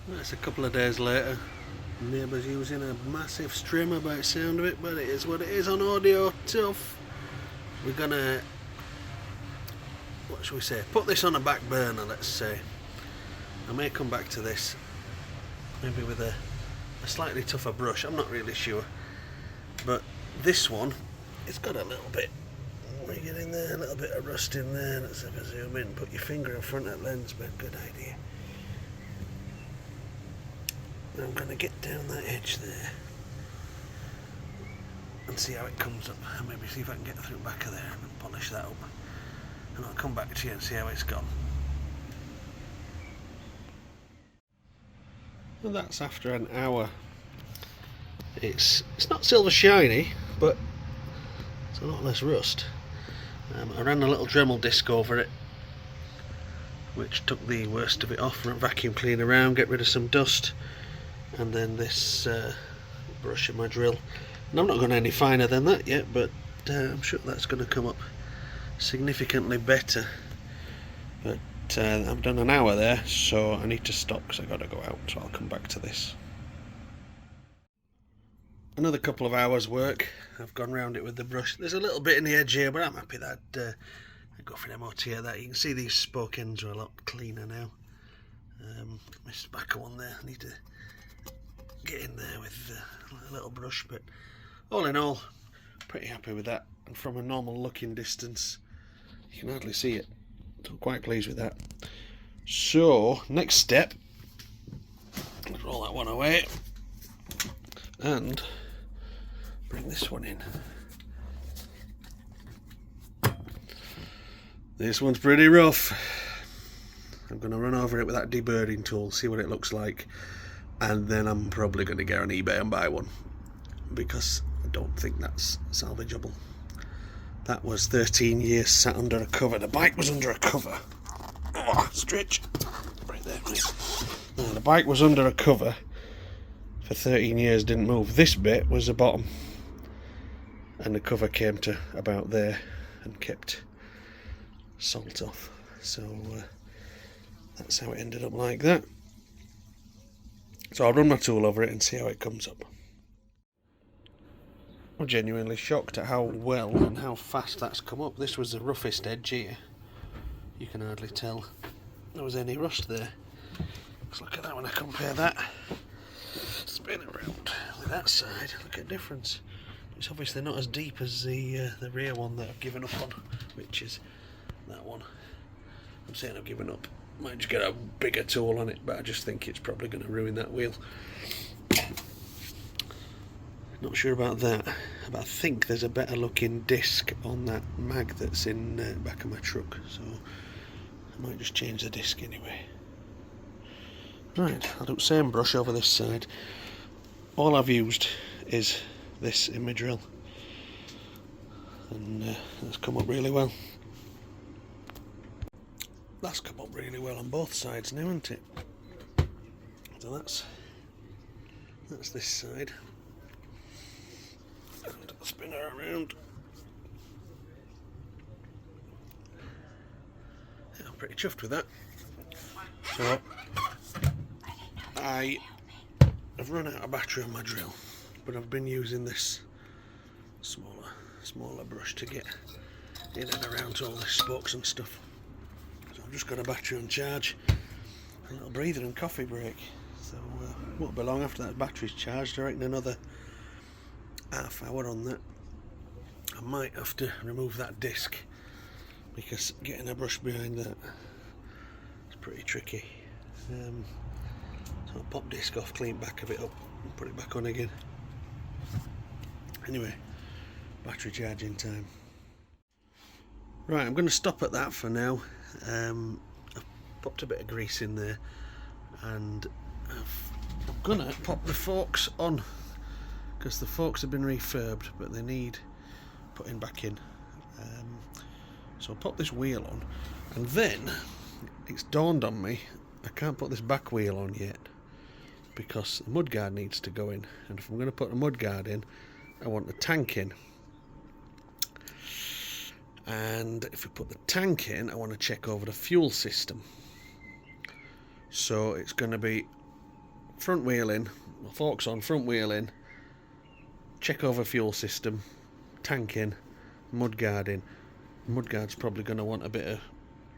That's a couple of days later. Neighbour's using a massive strimmer by the sound of it, but it is what it is on audio tough. We're gonna, what shall we say, put this on a back burner, let's say. I may come back to this, maybe with a slightly tougher brush, I'm not really sure. But this one, it's got a little bit, we get in there, a little bit of rust in there. Let's have a zoom in, put your finger in front of the lens, but good idea. I'm going to get down that edge there and see how it comes up, and maybe see if I can get through the back of there and polish that up, and I'll come back to you and see how it's gone. And that's after an hour. It's not silver shiny, but it's a lot less rust. I ran a little Dremel disc over it, which took the worst of it off, vacuum clean around, get rid of some dust. And then this brush in my drill, and I'm not going any finer than that yet, but I'm sure that's going to come up significantly better. But I've done an hour there, so I need to stop because I've got to go out, so I'll come back to this. Another couple of hours work. I've gone round it with the brush. There's a little bit in the edge here, but I'm happy that I go for an MOT at that. You can see these spoke ends are a lot cleaner now. This back one there, I need to get in there with a little brush, but all in all, pretty happy with that. And from a normal looking distance, you can hardly see it, so I'm quite pleased with that. So next step, let's roll that one away and bring this one in. This one's pretty rough. I'm going to run over it with that deburring tool, see what it looks like, and then I'm probably going to get on eBay and buy one, because I don't think that's salvageable. That was 13 years sat under a cover. The bike was under a cover. Oh, stretch. Right there, right. Now, the bike was under a cover for 13 years, didn't move. This bit was the bottom, and the cover came to about there and kept salt off. So that's how it ended up like that. So I'll run my tool over it and see how it comes up. I'm genuinely shocked at how well and how fast that's come up. This was the roughest edge here. You can hardly tell there was any rust there. Let's look at that when I compare that. Spin around with that side. Look at the difference. It's obviously not as deep as the rear one that I've given up on, which is that one. I'm saying I've given up. Might just get a bigger tool on it, but I just think it's probably going to ruin that wheel. Not sure about that, but I think there's a better looking disc on that mag that's in the back of my truck, so I might just change the disc anyway. Right, I'll do the same brush over this side. All I've used is this in my drill, and that's come up really well. That's come up really well on both sides now, isn't it? So that's this side. And I'll spin her around. Yeah, I'm pretty chuffed with that. So I have run out of battery on my drill, but I've been using this smaller brush to get in and around to all the spokes and stuff. I've just got a battery on charge, a little breather and coffee break, so won't be long after that battery's charged. I reckon another half hour on that. I might have to remove that disc, because getting a brush behind that is pretty tricky. So I'll pop disc off, clean back of it up and put it back on again. Anyway, battery charging time. Right, I'm going to stop at that for now. I've popped a bit of grease in there, and I'm going to pop the forks on, because the forks have been refurbed, but they need putting back in. So I'll pop this wheel on, and then it's dawned on me I can't put this back wheel on yet, because the mudguard needs to go in, and if I'm going to put the mudguard in, I want the tank in. And if we put the tank in, I want to check over the fuel system. So it's going to be front wheel in, forks on, front wheel in, check over fuel system, tank in, mudguard in. Mudguard's probably going to want a bit of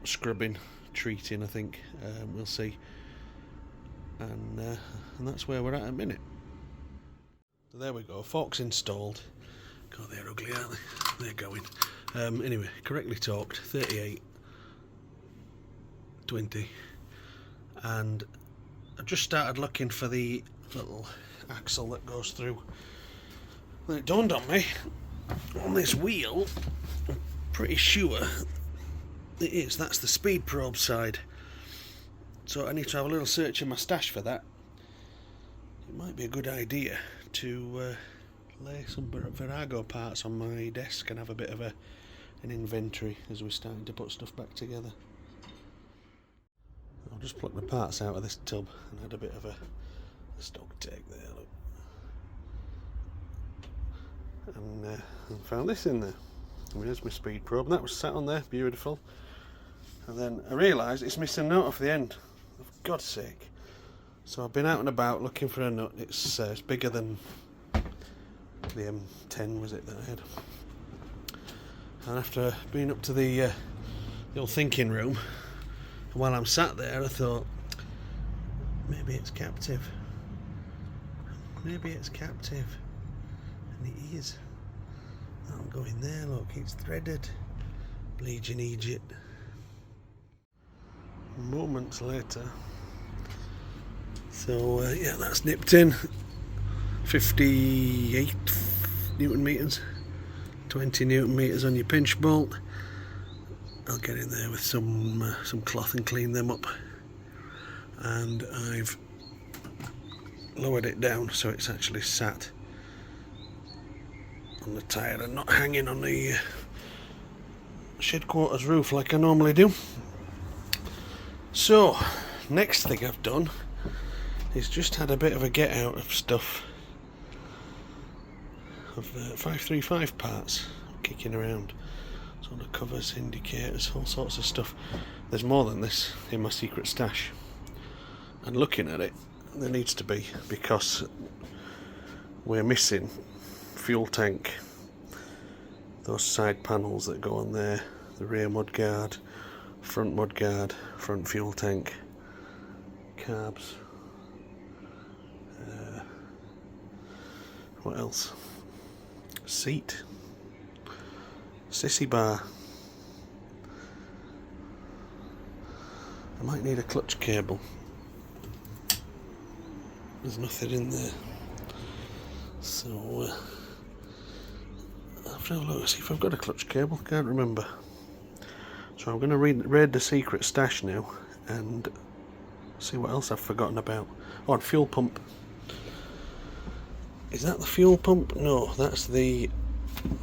scrubbing, treating, I think. We'll see. And that's where we're at a minute. So there we go, forks installed. God, they're ugly, aren't they? They're going. Anyway, correctly torqued, 38, 20. And I've just started looking for the little axle that goes through. Then it dawned on me, on this wheel, I'm pretty sure it is. That's the speed probe side. So I need to have a little search in my stash for that. It might be a good idea to lay some Virago parts on my desk and have a bit of an inventory as we're starting to put stuff back together. I'll just pluck the parts out of this tub and add a bit of a stock take there, look. And I found this in there. And here's my speed probe, and that was sat on there, beautiful. And then I realised it's missing a nut off the end, for God's sake. So I've been out and about looking for a nut. It's bigger than the M10 was it that I had. And after being up to the old thinking room, while I'm sat there, I thought, maybe it's captive. Maybe it's captive. And it is. That'll go in there, look, it's threaded. Bleeding Egypt. Moments later. So, yeah, that's nipped in. 58 Newton meters. 20 Newton meters on your pinch bolt. I'll get in there with some cloth and clean them up. And I've lowered it down so it's actually sat on the tyre and not hanging on the shed quarters roof like I normally do. So, next thing I've done is just had a bit of a get out of stuff of 535 parts kicking around. So the covers, indicators, all sorts of stuff. There's more than this in my secret stash. And looking at it, there needs to be, because we're missing fuel tank, those side panels that go on there, the rear mudguard, front mudguard, front fuel tank, carbs, what else? Seat, sissy bar. I might need a clutch cable. There's nothing in there, so I'll have to have a look, see if I've got a clutch cable. Can't remember. So I'm going to raid the secret stash now and see what else I've forgotten about. Oh, and fuel pump. Is that the fuel pump? No, that's the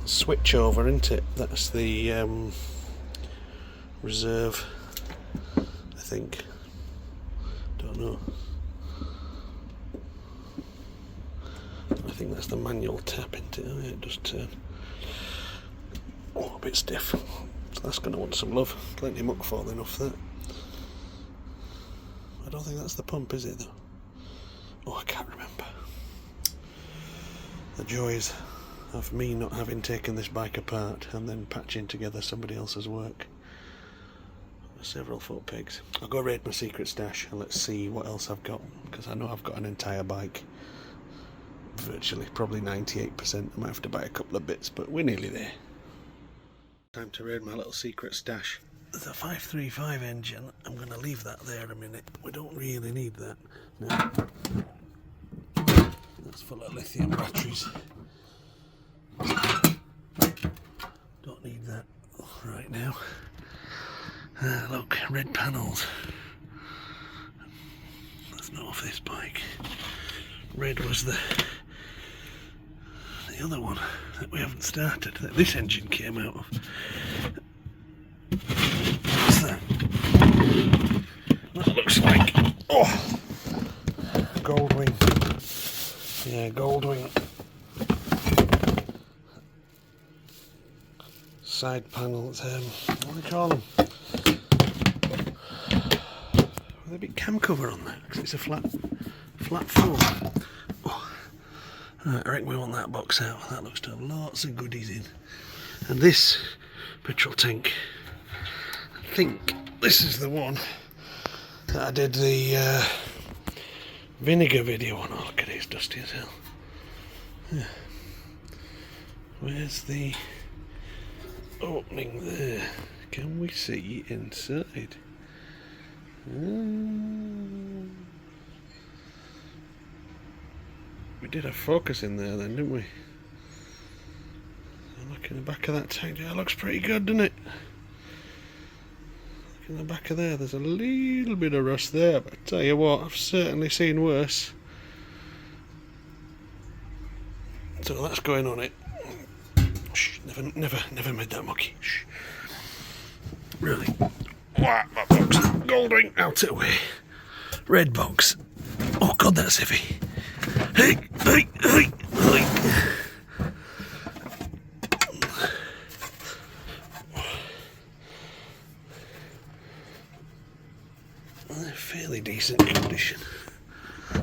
switch over, isn't it? That's the reserve, I think. Don't know. I think that's the manual tap into it. Oh, yeah, it does turn. Oh, a bit stiff. So that's going to want some love. Plenty of muck falling off that. I don't think that's the pump, is it though? Oh, I can't remember. The joys of me not having taken this bike apart and then patching together somebody else's work. Several foot pegs. I'll go raid my secret stash and let's see what else I've got, because I know I've got an entire bike. Virtually, probably 98%. I might have to buy a couple of bits, but we're nearly there. Time to raid my little secret stash. There's a 535 engine. I'm going to leave that there a minute. We don't really need that. No. That's full of lithium batteries. Don't need that right now. Look, red panels. That's not off this bike. Red was the other one that we haven't started, that this engine came out of. What's that? That looks like, oh, Goldwing. Yeah, Goldwing. Side panels, what do they call them? With a big cam cover on there, because it's a flat Flat 4. Oh. Right, I reckon we want that box out. That looks to have lots of goodies in. And this petrol tank, I think this is the one that I did the vinegar video on. Oh, look at it, it's dusty as hell. Yeah. Where's the opening there? Can we see inside? We did have focus in there then, didn't we? Look in the back of that tank. Yeah, it looks pretty good, doesn't it? Look in the back of there. There's a little bit of rust there, but I tell you what, I've certainly seen worse. So that's going on it. Shh, never made that mucky. Shh. Really. That box. Goldwing, out it away. Red box. Oh God, that's heavy. Hey. They're fairly decent condition. I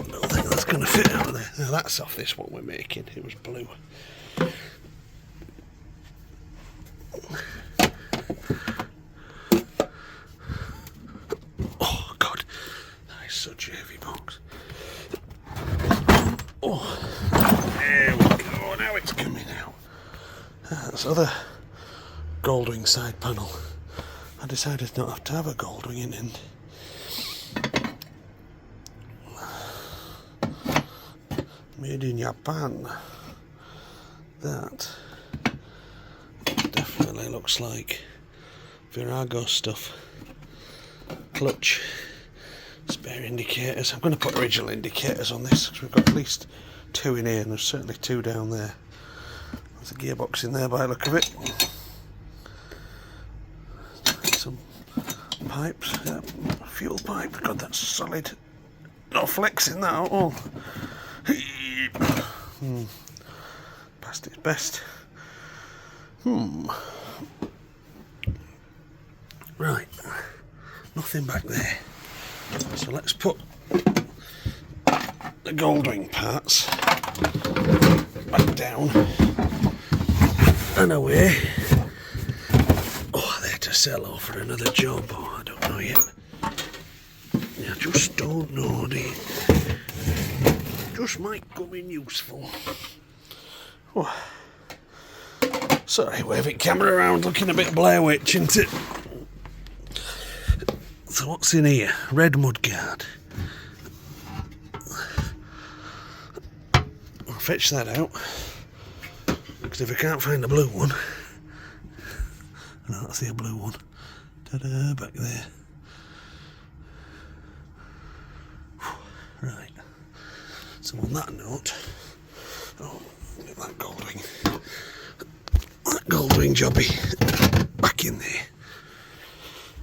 don't think that's going to fit out of there. Now that's off this one we're making. It was blue. Oh God, that is such a heavy box. Oh, there we go. Now it's coming out. That's other Goldwing side panel. I decided not to have a Goldwing in end. Made in Japan. That definitely looks like Virago stuff. Clutch, spare indicators. I'm going to put original indicators on this because we've got at least 2 in here and there's certainly 2 down there. There's a gearbox in there by the look of it. Some pipes, yeah, fuel pipe. God, that's solid. No flex in that at all. Past its best. Right, nothing back there. So let's put the Goldwing parts back down and away. Oh, they're to sell or for another job. Oh, I don't know yet. I just don't know, do you? Just might come in useful. Oh. Sorry, waving camera around looking a bit Blair Witch, isn't it? So what's in here? Red mudguard. I'll fetch that out. Because if I can't find the blue one... No, I see a blue one. Ta-da, back there. Right. So on that note... Oh, get that Goldwing. That Goldwing jobby back in there.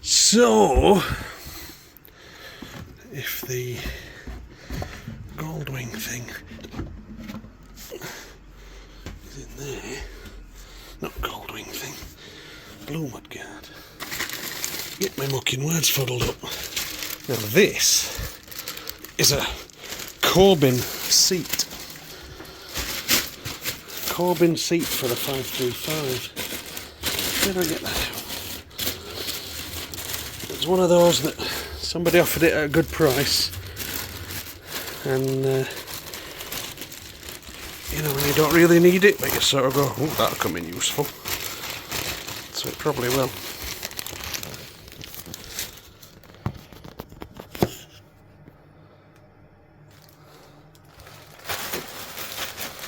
So, if the Goldwing thing is in there, not Goldwing thing, blue mudguard. Get my mucking words fuddled up. Now this is a Corbin seat. Corbin seat for the 535. Where do I get that out? It's one of those that somebody offered it at a good price, and you know, when you don't really need it, but you sort of go, oh, that'll come in useful. So it probably will.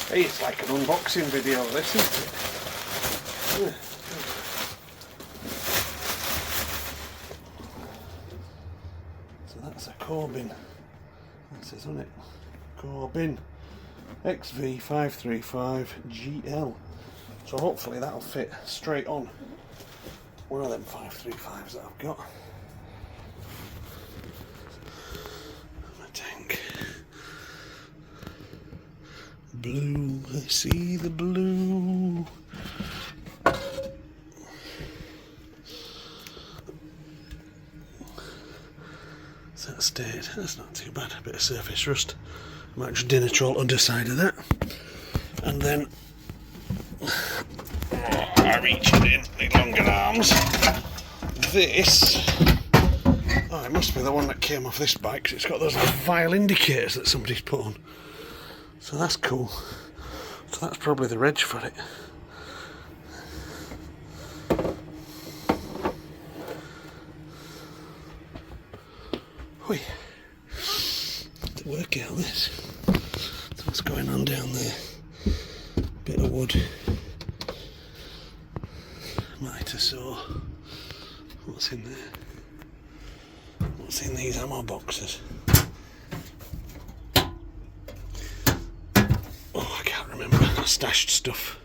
Hey, it's like an unboxing video, this, isn't it? Yeah. So that's a Corbin. That says on it, Corbin XV535GL. So hopefully that'll fit straight on one of them 535s that I've got. My tank. Blue, I see the blue. So that's state. That's not too bad. A bit of surface rust. Might just dinner troll underside of that. And then I reach it in, need longer arms. This, it must be the one that came off this bike, 'cause it's got those little vile indicators that somebody's put on. So that's cool. So that's probably the reg for it. Oi. To work out this. So what's going on down there? Bit of wood. Mitre saw. What's in there? What's in these ammo boxes? Oh, I can't remember. I stashed stuff.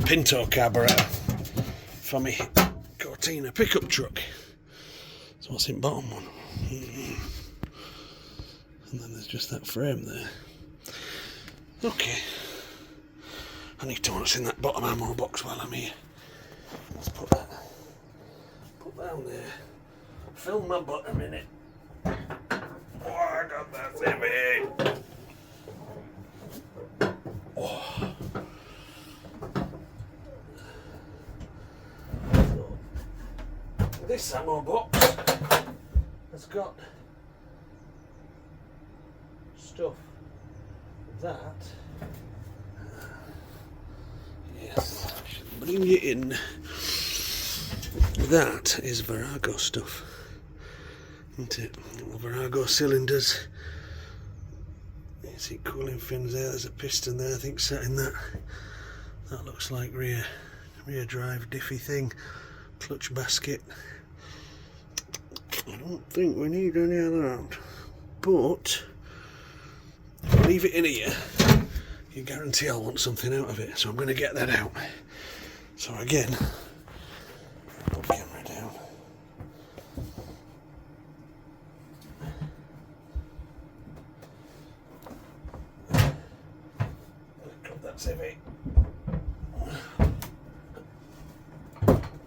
Pinto carburetor for me Cortina pickup truck. So what's in bottom one? And then there's just that frame there. Okay. I need to know what's in that bottom ammo box while I'm here. Let's put that down there. Fill my bottom in it. Oh, I got that heavy. Oh. So, this ammo box has got stuff that. Yes, I should bring it in. That is Virago stuff, isn't it? Virago cylinders. You see cooling fins there. There's a piston there, I think, set in that. That looks like rear drive diffy thing. Clutch basket. I don't think we need any of that, but if I leave it in here, you guarantee I'll want something out of it, so I'm going to get that out. So again, put the camera down. God, that's heavy.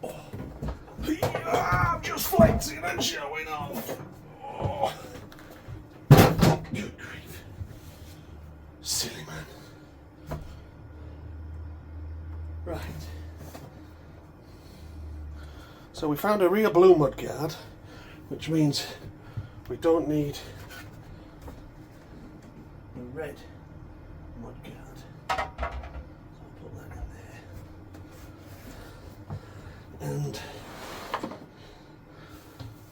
Oh. I'm just flexing and showing off. Oh. Good grief. Silly man. Right. So we found a rear blue mudguard, which means we don't need a red mudguard. So I'll put that in there. And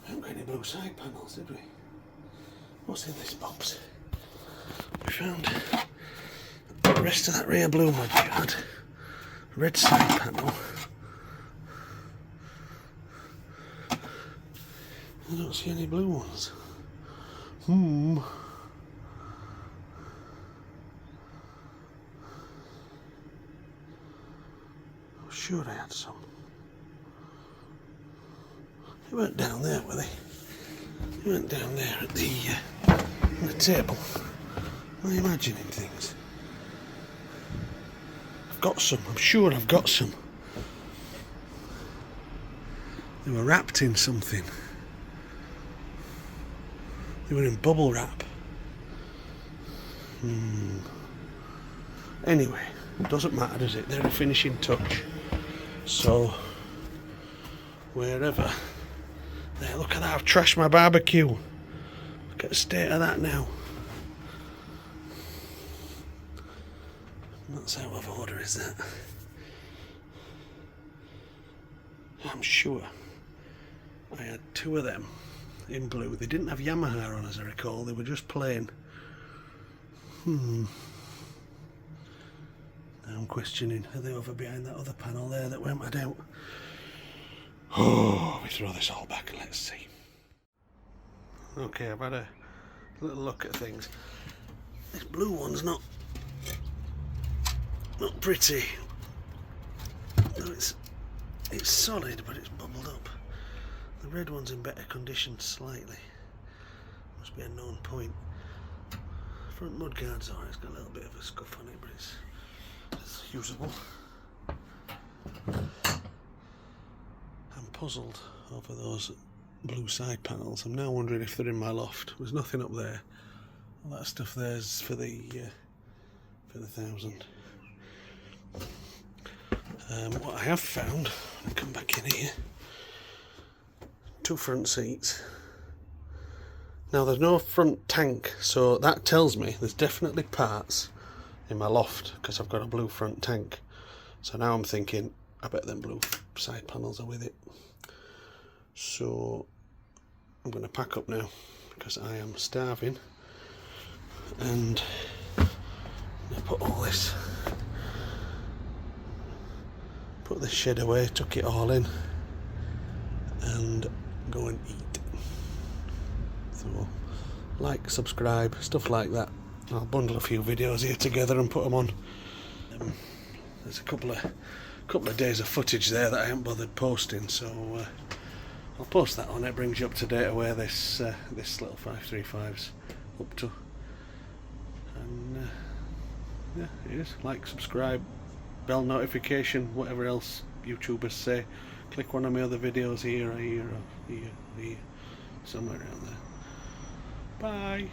we haven't got any blue side panels, did we? What's in this box? We found the rest of that rear blue mudguard, red side panel. I don't see any blue ones. I'm sure I had some. They weren't down there, were they? They weren't down there at the table. Am I imagining things? I've got some. I'm sure I've got some. They were wrapped in something. They were in bubble wrap. Anyway, it doesn't matter, does it? They're a finishing touch. So, wherever. There, look at that, I've trashed my barbecue. Look at the state of that now. That's out of order, is that? I'm sure I had two of them in blue. They didn't have Yamaha on, as I recall. They were just plain. Now I'm questioning, are they over behind that other panel there that we emptied out? Oh, we throw this all back and let's see. Okay, I've had a little look at things. This blue one's not pretty. No, it's solid, but it's bubbled up. The red one's in better condition slightly. Must be a known point. Front mudguard's alright, it's got a little bit of a scuff on it, but it's usable. I'm puzzled over those blue side panels. I'm now wondering if they're in my loft. There's nothing up there. All that stuff there's for the 1,000. What I have found, I'll come back in here, 2 front seats. Now there's no front tank, so that tells me there's definitely parts in my loft because I've got a blue front tank. So now I'm thinking, I bet them blue side panels are with it. So I'm going to pack up now because I am starving, and I put this shed away, tuck it all in, and go and eat. So like, subscribe, stuff like that. I'll bundle a few videos here together and put them on. There's a couple of days of footage there that I haven't bothered posting, so I'll post that on. It brings you up to date where this little 535's up to. And yeah, it is. Like, subscribe, bell notification, whatever else YouTubers say. Click one of my other videos here, or here, or here, somewhere around there. Bye.